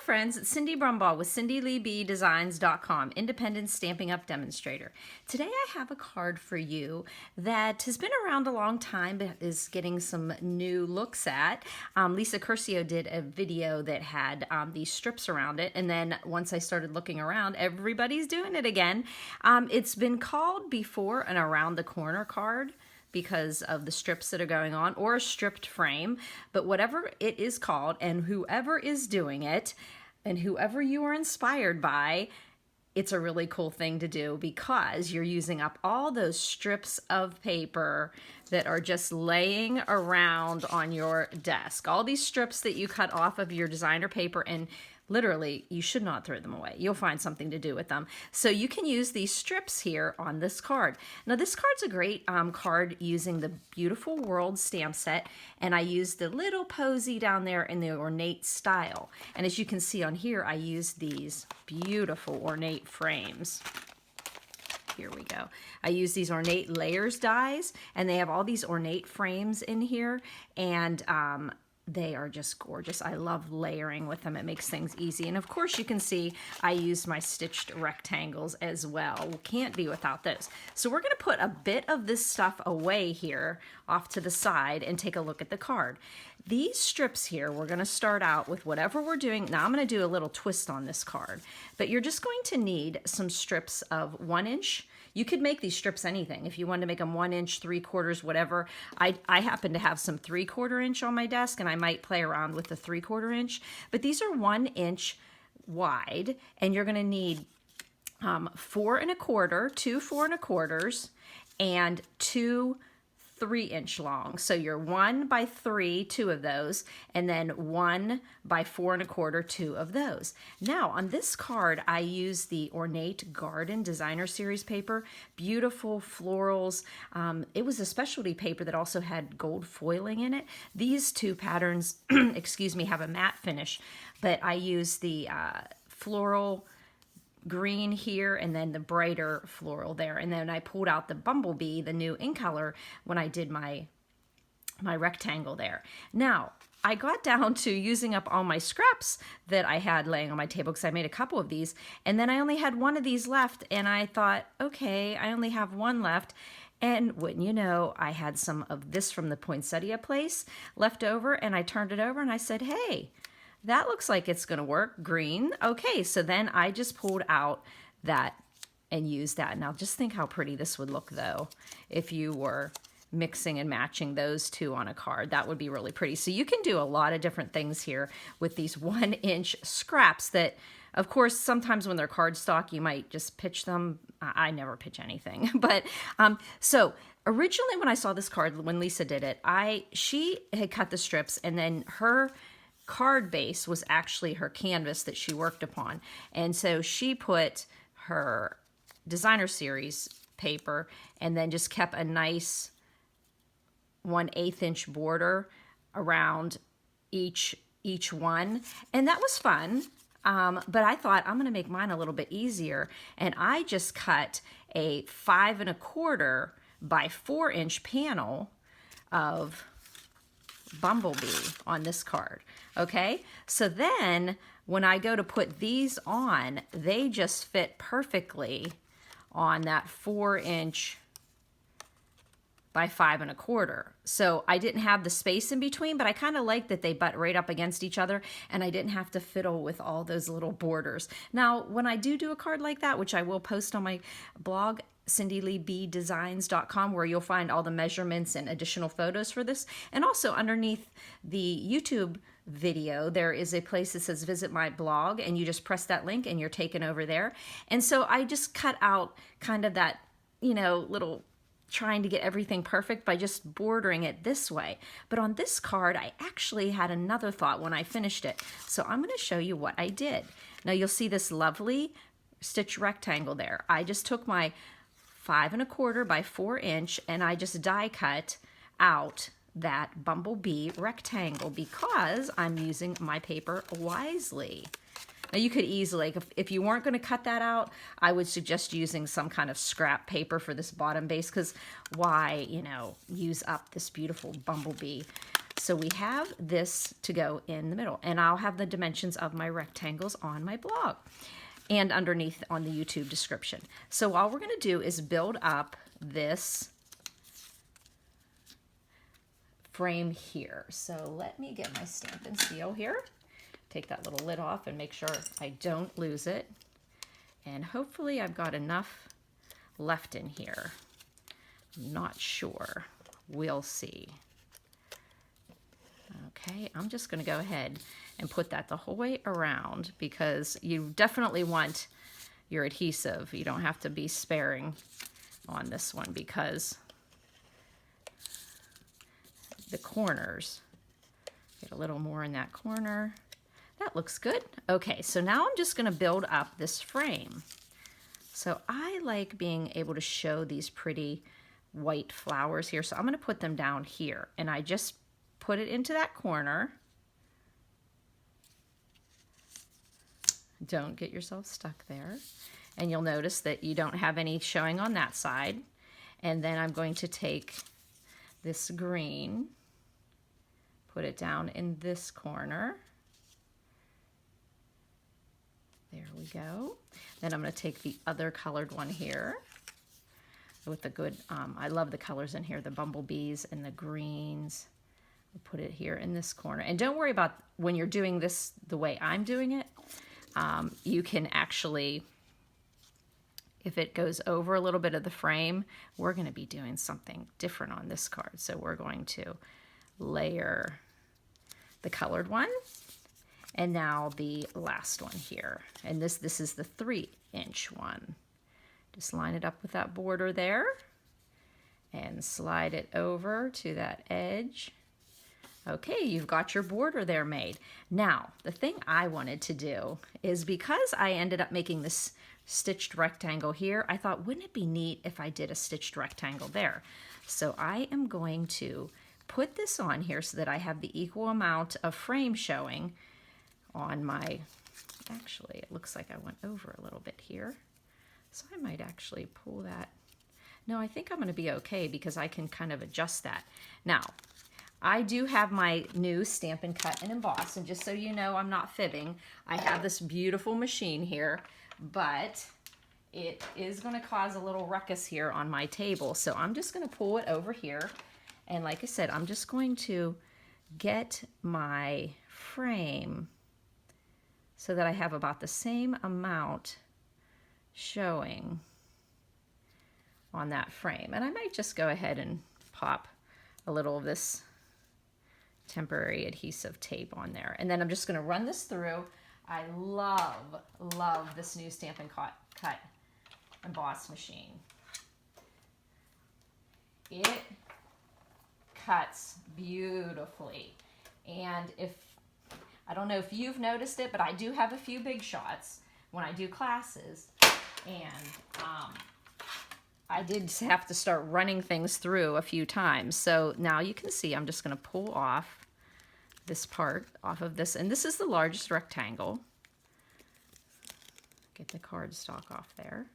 friends, it's Cindy Brumbaugh with CindyLeeBDesigns.com, independent Stampin' Up demonstrator. Today I have a card for you that has been around a long time but is getting some new looks at. Lisa Curcio did a video that had these strips around it, and then once I started looking around, everybody's doing it again. It's been called before an around the corner card because of the strips that are going on, or a stripped frame, but whatever it is called, and whoever is doing it, and whoever you are inspired by, it's a really cool thing to do because you're using up all those strips of paper that are just laying around on your desk. All these strips that you cut off of your designer paper, and literally, you should not throw them away. You'll find something to do with them. So you can use these strips here on this card. Now this card's a great card using the Beautiful World stamp set, and I used the little posy down there in the ornate style. And as you can see on here, I used these beautiful ornate frames. Here we go. I use these Ornate Layers dies, and they have all these ornate frames in here, and they are just gorgeous. I love layering with them. It makes things easy. And of course you can see I used my stitched rectangles as well. Can't be without those. So we're gonna put a bit of this stuff away here off to the side and take a look at the card. These strips here, we're gonna start out with whatever we're doing. Now I'm gonna do a little twist on this card, but you're just going to need some strips of 1 inch. You could make these strips anything. If you wanted to make them 1 inch, 3/4, whatever. I happen to have some 3/4 inch on my desk, and I might play around with the 3/4 inch. But these are 1 inch wide, and you're gonna need 4 1/4, 2 4 1/4s, and 2 3 inch long. So you're 1 by 3, 2 of those, and then 1 by 4 1/4, 2 of those. Now on this card, I use the Ornate Garden Designer Series paper, beautiful florals. It was a specialty paper that also had gold foiling in it. These two patterns, excuse me, have a matte finish, but I use the floral green here and then the brighter floral there, and then I pulled out the Bumblebee, the new in color, when I did my rectangle there. Now I got down to using up all my scraps that I had laying on my table because I made a couple of these, and then I only had one of these left, and I thought, okay, I only have one left. And wouldn't you know, I had some of this from the poinsettia place left over, and I turned it over and I said, hey, that looks like it's gonna work, green. Okay, so then I just pulled out that and used that. Now just think how pretty this would look though, if you were mixing and matching those two on a card. That would be really pretty. So you can do a lot of different things here with these 1 inch scraps that, of course, sometimes when they're cardstock, you might just pitch them. I never pitch anything. But so originally when I saw this card, when Lisa did it, she had cut the strips, and then her card base was actually her canvas that she worked upon. And so she put her designer series paper and then just kept a nice 1/8 inch border around each one. And that was fun. But I thought I'm going to make mine a little bit easier. And I just cut a 5 1/4 by 4 inch panel of Bumblebee on this card. Okay, so then when I go to put these on, they just fit perfectly on that 4 inch by 5 1/4. So I didn't have the space in between, but I kind of like that they butt right up against each other, and I didn't have to fiddle with all those little borders. Now, when I do a card like that, which I will post on my blog, CindyLeeBDesigns.com, where you'll find all the measurements and additional photos for this. And also underneath the YouTube video, there is a place that says visit my blog, and you just press that link and you're taken over there. And so I just cut out kind of that, you know, little trying to get everything perfect by just bordering it this way. But on this card, I actually had another thought when I finished it. So I'm going to show you what I did. Now you'll see this lovely stitch rectangle there. I just took my 5 1/4 by 4 inch, and I just die cut out that Bumblebee rectangle because I'm using my paper wisely. Now you could easily, if you weren't going to cut that out, I would suggest using some kind of scrap paper for this bottom base, because why, you know, use up this beautiful Bumblebee So we have this to go in the middle, and I'll have the dimensions of my rectangles on my blog and underneath on the YouTube description. So all we're going to do is build up this frame here. So let me get my Stampin' Seal here. Take that little lid off and make sure I don't lose it. And hopefully I've got enough left in here. I'm not sure. We'll see. Okay, I'm just going to go ahead and put that the whole way around because you definitely want your adhesive. You don't have to be sparing on this one because the corners, get a little more in that corner. That looks good. Okay, so now I'm just going to build up this frame. So I like being able to show these pretty white flowers here. So I'm going to put them down here, and I just put it into that corner. Don't get yourself stuck there. And you'll notice that you don't have any showing on that side. And then I'm going to take this green, put it down in this corner. There we go. Then I'm going to take the other colored one here with the good, I love the colors in here, the bumblebees and the greens. Put it here in this corner. And don't worry about when you're doing this the way I'm doing it. You can actually, if it goes over a little bit of the frame, we're going to be doing something different on this card. So we're going to layer the colored one. And now the last one here. And this is the 3-inch one. Just line it up with that border there and slide it over to that edge. Okay, you've got your border there made. Now, the thing I wanted to do is because I ended up making this stitched rectangle here, I thought, wouldn't it be neat if I did a stitched rectangle there? So I am going to put this on here so that I have the equal amount of frame showing on my, actually, it looks like I went over a little bit here. So I might actually pull that. No, I think I'm going to be okay because I can kind of adjust that. Now, I do have my new Stampin' Cut and Emboss, and just so you know, I'm not fibbing. I have this beautiful machine here, but it is going to cause a little ruckus here on my table. So I'm just going to pull it over here, and like I said, I'm just going to get my frame so that I have about the same amount showing on that frame. And I might just go ahead and pop a little of this temporary adhesive tape on there. And then I'm just going to run this through. I love this new Stampin' Cut Emboss machine. It cuts beautifully. And I don't know if you've noticed it, but I do have a few big shots when I do classes. And I did have to start running things through a few times. So now you can see I'm just going to pull off this part off of this. And this is the largest rectangle. Get the cardstock off there.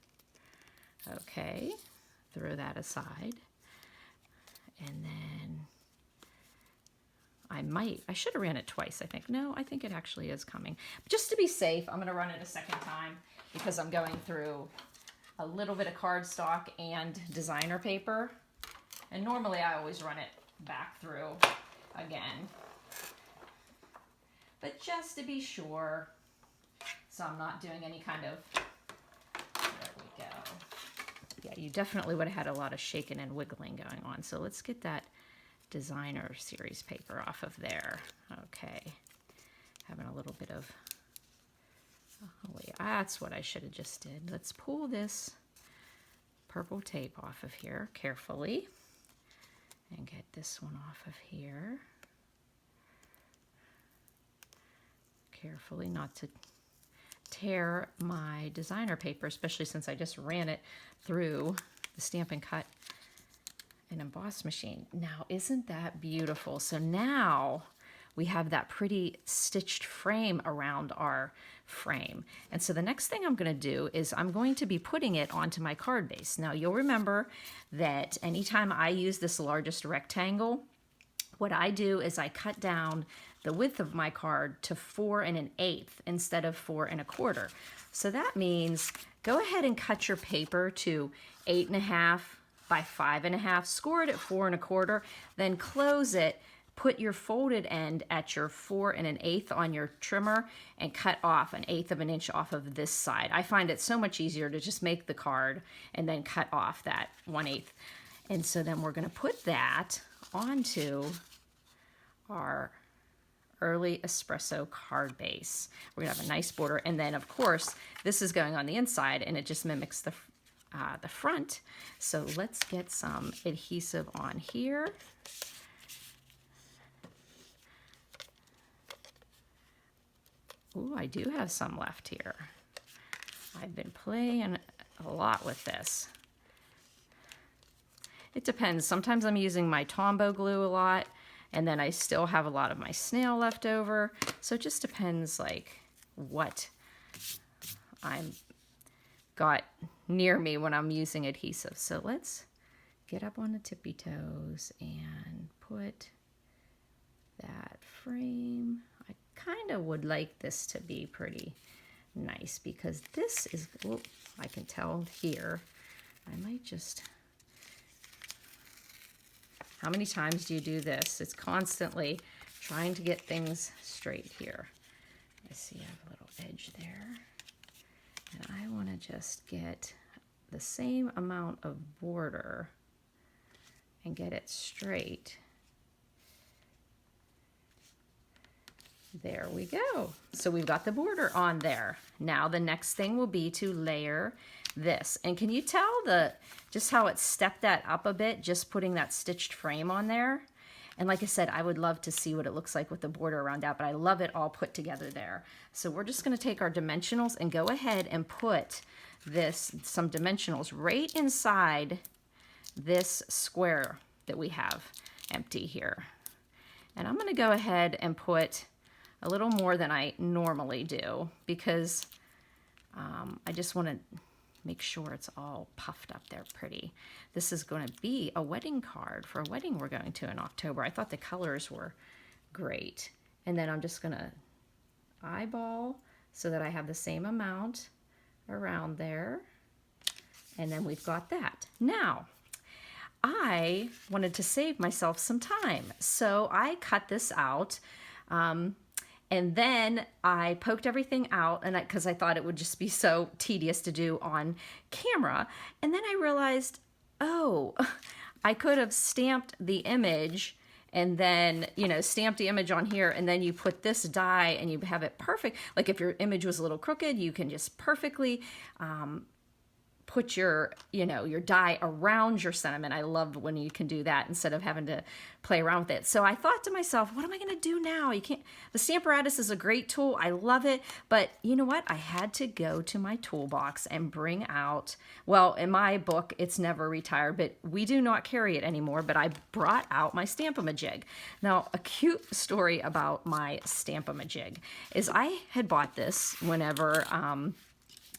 Okay, throw that aside. And then I should have ran it twice, I think. No, I think it actually is coming. But just to be safe, I'm going to run it a second time because I'm going through a little bit of cardstock and designer paper. And normally I always run it back through again. But just to be sure, so I'm not doing any kind of, there we go. Yeah, you definitely would have had a lot of shaking and wiggling going on. So let's get that designer series paper off of there. Okay, having a little bit of, oh wait, that's what I should have just did. Let's pull this purple tape off of here carefully and get this one off of here. Carefully, not to tear my designer paper, especially since I just ran it through the Stampin' Cut and Emboss machine. Now, isn't that beautiful? So now we have that pretty stitched frame around our frame. And so the next thing I'm going to do is I'm going to be putting it onto my card base. Now, you'll remember that anytime I use this largest rectangle, what I do is I cut down the width of my card to 4 1/8 instead of 4 1/4. So that means go ahead and cut your paper to 8 1/2 by 5 1/2, score it at 4 1/4, then close it, put your folded end at your 4 1/8 on your trimmer and cut off 1/8 of an inch off of this side. I find it so much easier to just make the card and then cut off that 1/8. And so then we're going to put that onto our early espresso card base. We're going to have a nice border. And then, of course, this is going on the inside, and it just mimics the front. So let's get some adhesive on here. Ooh, I do have some left here. I've been playing a lot with this. It depends. Sometimes I'm using my Tombow glue a lot, and then I still have a lot of my snail left over. So it just depends like what I'm got near me when I'm using adhesive. So let's get up on the tippy toes and put that frame. I kind of would like this to be pretty nice because this is, oh, I can tell here. I might just, how many times do you do this? It's constantly trying to get things straight here. I see I have a little edge there. And I want to just get the same amount of border and get it straight. There we go. So we've got the border on there. Now the next thing will be to layer this. And can you tell just how it stepped that up a bit, just putting that stitched frame on there? And like I said, I would love to see what it looks like with the border around that, but I love it all put together there. So we're just going to take our dimensionals and go ahead and put some dimensionals right inside this square that we have empty here. And I'm going to go ahead and put a little more than I normally do because I just want to make sure it's all puffed up there pretty. This is going to be a wedding card for a wedding we're going to in October. I thought the colors were great. And then I'm just going to eyeball so that I have the same amount around there. And then we've got that. Now, I wanted to save myself some time. So I cut this out. And then I poked everything out and because I thought it would just be so tedious to do on camera. And then I realized, oh, I could have stamped the image and then, stamp the image on here and then you put this die and you have it perfect. Like if your image was a little crooked, you can just perfectly put your die around your sentiment. I love when you can do that instead of having to play around with it. So I thought to myself, what am I going to do now? The Stamparatus is a great tool. I love it. But you know what? I had to go to my toolbox and bring out, well, in my book, it's never retired, but we do not carry it anymore. But I brought out my Stamp-A-Ma-Jig. Now, a cute story about my Stamp-A-Ma-Jig is I had bought this whenever,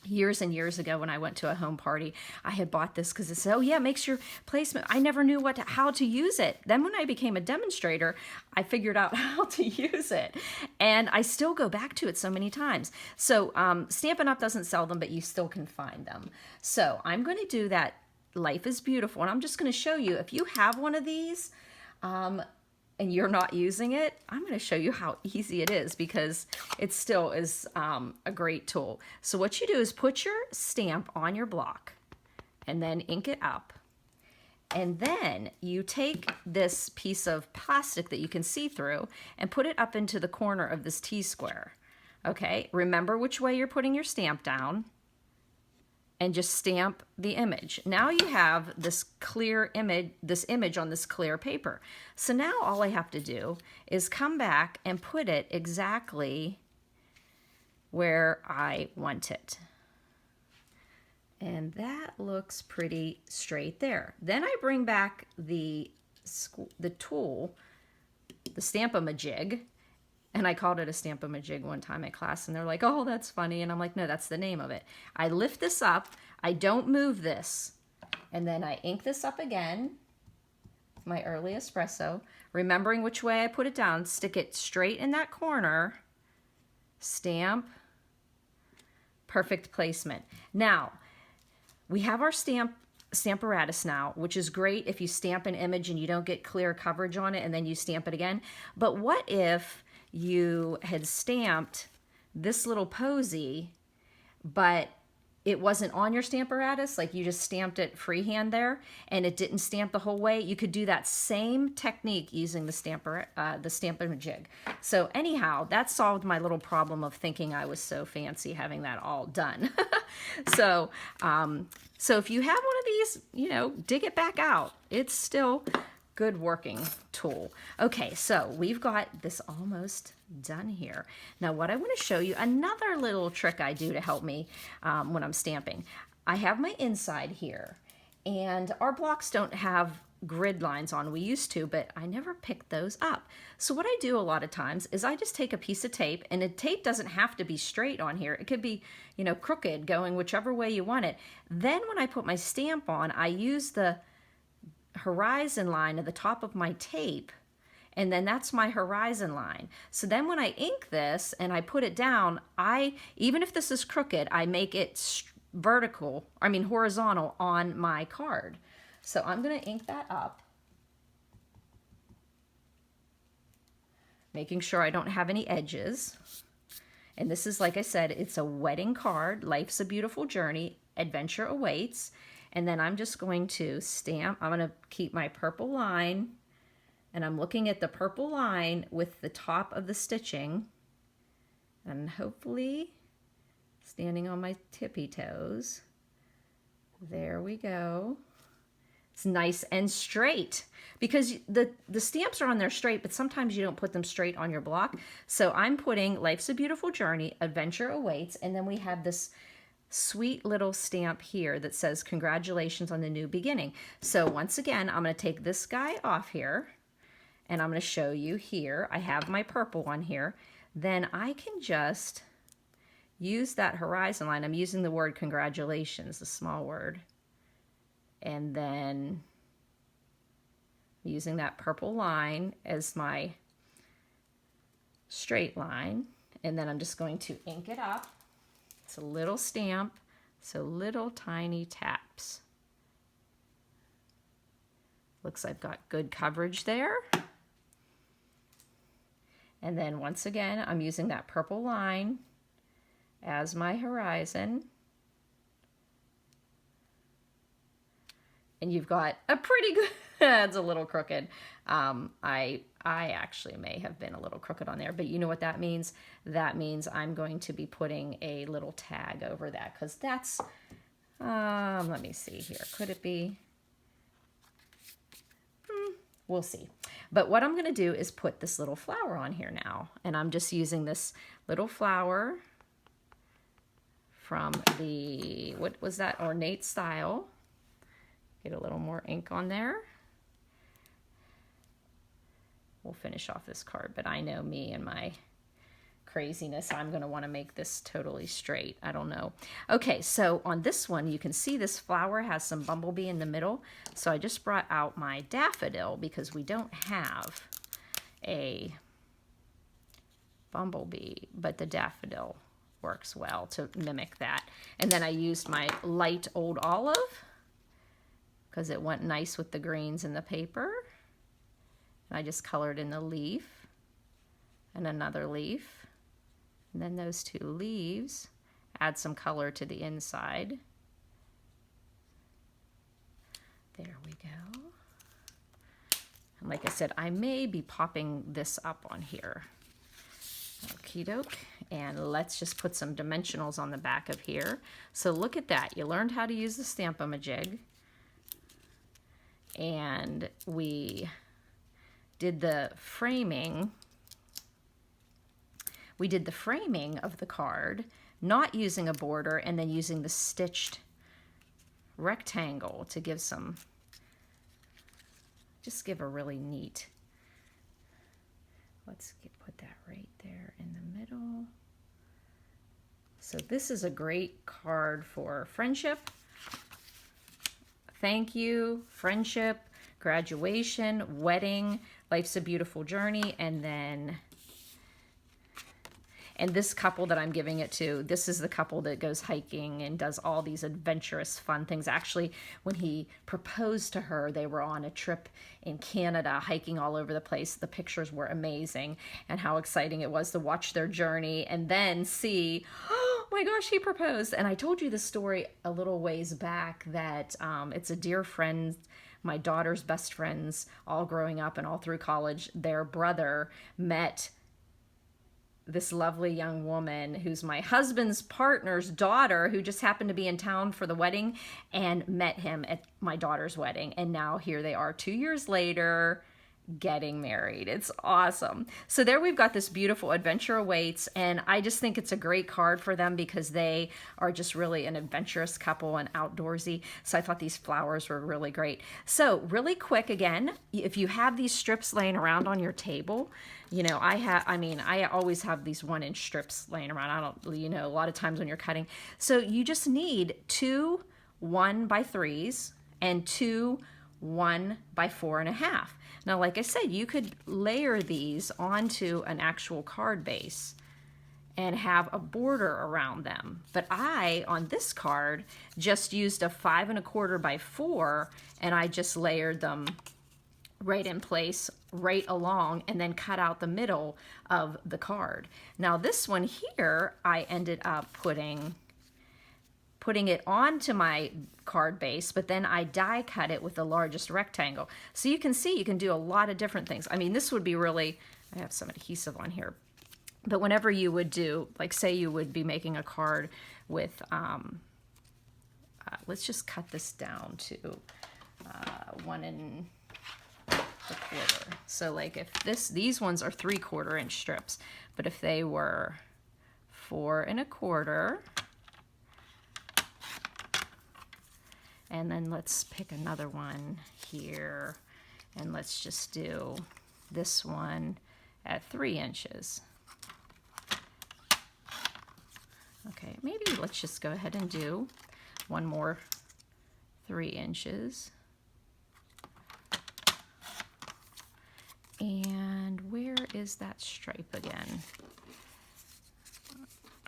years and years ago when I went to a home party. I had bought this because it said, oh yeah, it makes your placement. I never knew how to use it. Then when I became a demonstrator, I figured out how to use it. And I still go back to it so many times. So Stampin' Up! Doesn't sell them, but you still can find them. So I'm going to do that Life is Beautiful. And I'm just going to show you, if you have one of these, and you're not using it, I'm going to show you how easy it is because it still is a great tool. So what you do is put your stamp on your block and then ink it up. And then you take this piece of plastic that you can see through and put it up into the corner of this T-square. Okay, remember which way you're putting your stamp down and just stamp the image. Now you have this clear image, this image on this clear paper. So now all I have to do is come back and put it exactly where I want it. And that looks pretty straight there. Then I bring back the tool, the Stamp-A-Ma-Jig, and I called it a Stamp-A-Ma-Jig one time at class, and they're like, oh, that's funny. And I'm like, no, that's the name of it. I lift this up. I don't move this. And then I ink this up again. my early espresso, remembering which way I put it down, stick it straight in that corner, stamp, perfect placement. Now, we have our stamparatus now, which is great if you stamp an image and you don't get clear coverage on it and then you stamp it again. But what if you had stamped this little posy, but it wasn't on your stamparatus, like you just stamped it freehand there and it didn't stamp the whole way? You could do that same technique using the Stampin' jig. So anyhow, that solved my little problem of thinking I was so fancy having that all done. So if you have one of these, you know, dig it back out. It's still good working tool. Okay, so we've got this almost done here. Now what I want to show you, another little trick I do to help me when I'm stamping. I have my inside here, and our blocks don't have grid lines on. We used to, but I never picked those up. So what I do a lot of times is I just take a piece of tape, and the tape doesn't have to be straight on here. It could be, you know, crooked, going whichever way you want it. Then when I put my stamp on, I use the horizon line at the top of my tape, and then that's my horizon line. So then when I ink this and I put it down, even if this is crooked, I make it horizontal on my card. So I'm going to ink that up, making sure I don't have any edges. And this is, like I said, it's a wedding card. Life's a beautiful journey. Adventure awaits. And then I'm just going to stamp. I'm going to keep my purple line, and I'm looking at the purple line with the top of the stitching, and hopefully standing on my tippy toes. There we go. It's nice and straight, because the stamps are on there straight, but sometimes you don't put them straight on your block. So I'm putting Life's a Beautiful Journey, Adventure Awaits, and then we have this sweet little stamp here that says congratulations on the new beginning. So once again, I'm going to take this guy off here, and I'm going to show you here. I have my purple one here. Then I can just use that horizon line. I'm using the word congratulations, the small word. And then using that purple line as my straight line. And then I'm just going to ink it up. It's a little stamp, so little tiny taps. Looks like I've got good coverage there. And then once again, I'm using that purple line as my horizon. And you've got a pretty good, it's a little crooked. I actually may have been a little crooked on there, but you know what that means? That means I'm going to be putting a little tag over that, because that's, let me see here. Could it be? We'll see. But what I'm going to do is put this little flower on here now. And I'm just using this little flower from the, what was that, Ornate Style. Get a little more ink on there. We'll finish off this card, but I know me and my craziness, I'm going to want to make this totally straight. I don't know. Okay, so on this one, you can see this flower has some bumblebee in the middle. So I just brought out my daffodil because we don't have a bumblebee, but the daffodil works well to mimic that. And then I used my light old olive because it went nice with the greens in the paper. And I just colored in the leaf and another leaf. And then those two leaves add some color to the inside. There we go. And like I said, I may be popping this up on here. Okie doke. And let's just put some dimensionals on the back of here. So look at that. You learned how to use the Stampin' jig. And we did the framing. We did the framing of the card, not using a border, and then using the stitched rectangle to give some, just give a really neat, let's put that right there in the middle. So this is a great card for friendship, thank you, friendship, graduation, wedding, life's a beautiful journey, and then... And this couple that I'm giving it to, this is the couple that goes hiking and does all these adventurous, fun things. Actually, when he proposed to her, they were on a trip in Canada, hiking all over the place. The pictures were amazing, and how exciting it was to watch their journey and then see, oh my gosh, he proposed. And I told you this story a little ways back that it's a dear friend, my daughter's best friends, all growing up and all through college. Their brother met this lovely young woman who's my husband's partner's daughter, who just happened to be in town for the wedding, and met him at my daughter's wedding. And now here they are 2 years later getting married. It's awesome. So there we've got this beautiful adventure awaits, and I just think it's a great card for them because they are just really an adventurous couple and outdoorsy. So I thought these flowers were really great. So really quick again, if you have these strips laying around on your table, you know, I always have these 1-inch strips laying around. I don't, you know, a lot of times when you're cutting. So you just need 2 1x3s and 2 1x4.5. Now, like I said, you could layer these onto an actual card base and have a border around them. But I, on this card, just used a 5¼ x 4, and I just layered them right in place, right along, and then cut out the middle of the card. Now, this one here, I ended up putting it onto my card base, but then I die cut it with the largest rectangle. So you can see you can do a lot of different things. I mean, this would be really, I have some adhesive on here, but whenever you would do, like say you would be making a card with, let's just cut this down to 1 1/4. So like if these ones are 3/4 inch strips, but if they were 4 1/4, and then let's pick another one here, and let's just do this one at 3 inches. Okay, maybe let's just go ahead and do one more 3 inches. And where is that stripe again?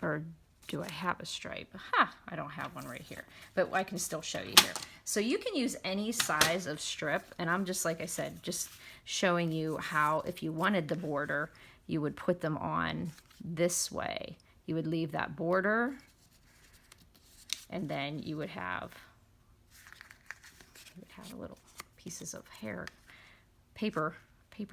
Or do I have a stripe? Ha, I don't have one right here, but I can still show you here. So you can use any size of strip, and I'm just, like I said, just showing you how, if you wanted the border, you would put them on this way. You would leave that border, and then you would have little pieces of hair, paper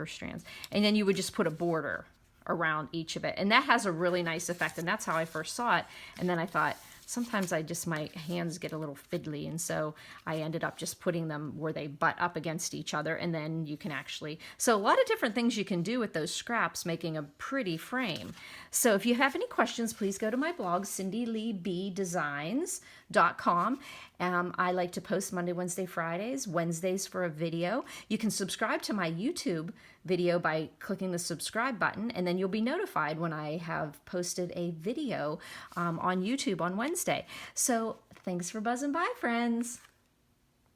strands, and then you would just put a border around each of it, and that has a really nice effect. And that's how I first saw it. And then I thought, sometimes my hands get a little fiddly, and so I ended up just putting them where they butt up against each other, and then you can actually, so a lot of different things you can do with those scraps, making a pretty frame. So if you have any questions, please go to my blog, CindyLeeBDesigns.com. I like to post Monday, Wednesday, Fridays, Wednesdays for a video. You can subscribe to my YouTube video by clicking the subscribe button, and then you'll be notified when I have posted a video on YouTube on Wednesday. So thanks for buzzing by, friends.